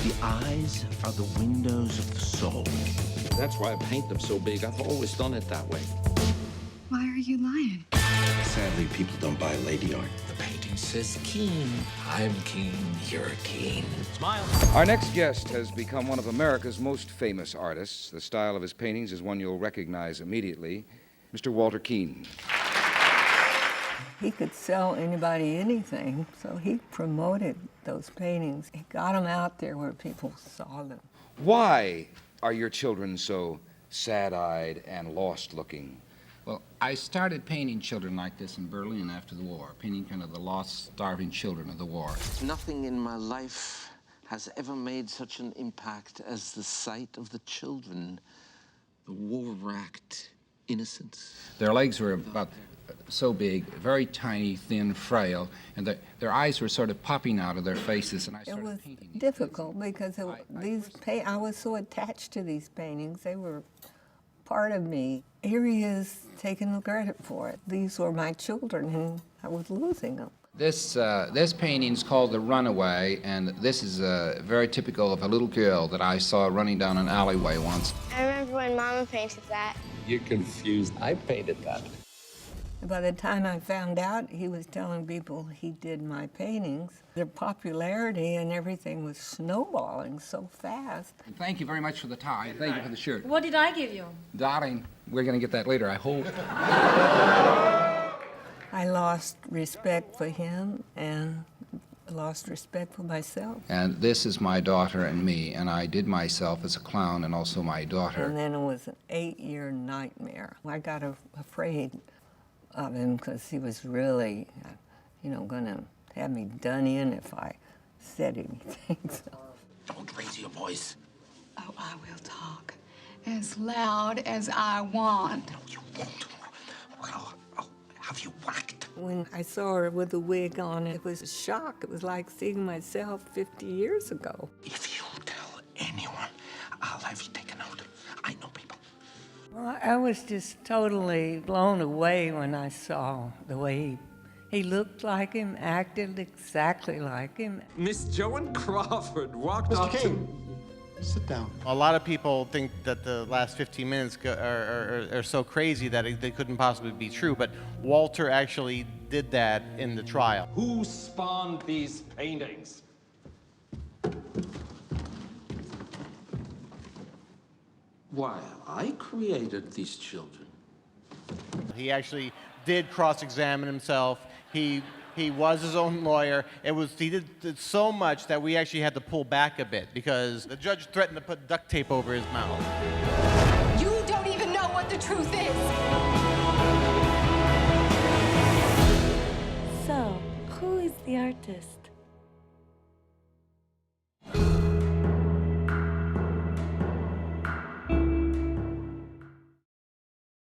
The eyes are the windows of the soul. That's why I paint them so big. I've always done it that way. Why are you lying? Sadly, people don't buy lady art. The painting says keen. I'm keen, you're keen. Smile. Our next guest has become one of America's most famous artists. The style of his paintings is one you'll recognize immediately. Mr. Walter Keane. He could sell anybody anything, so he promoted those paintings. He got them out there where people saw them. Why are your children so sad-eyed and lost-looking? Well, I started painting children like this in Berlin after the war, painting kind of the lost, starving children of the war. Nothing in my life has ever made such an impact as the sight of the children, the war-racked innocence. Their legs were about so big, very tiny, thin, frail, and their eyes were sort of popping out of their faces, and I started It was painting these difficult because I was so attached to these paintings. They were part of me. Here he is taking the credit for it. These were my children, and I was losing them. This painting is called The Runaway, and this is very typical of a little girl that I saw running down an alleyway once. I remember when Mama painted that. You're confused. I painted that. By the time I found out he was telling people he did my paintings, their popularity and everything was snowballing so fast. And thank you very much for the tie. Thank you for the shirt. What did I give you? Darling, we're going to get that later, I hope. I lost respect for him and lost respect for myself. And this is my daughter and me, and I did myself as a clown and also my daughter. And then it was an 8-year nightmare. I got afraid of him because he was really, going to have me done in if I said anything. So. Don't raise your voice. Oh, I will talk as loud as I want. No, you won't. Well, I'll have you whacked. When I saw her with the wig on, it was a shock. It was like seeing myself 50 years ago. If you tell anyone, I'll have you taken out. I know people. Well, I was just totally blown away when I saw the way he looked like him, acted exactly like him. Miss Joan Crawford walked up to... Sit down. A lot of people think that the last 15 minutes are so crazy that they couldn't possibly be true, but Walter actually did that in the trial. Who spawned these paintings? Why, I created these children. He actually did cross-examine himself. He was his own lawyer. He did so much that we actually had to pull back a bit because the judge threatened to put duct tape over his mouth. You don't even know what the truth is. So, who is the artist?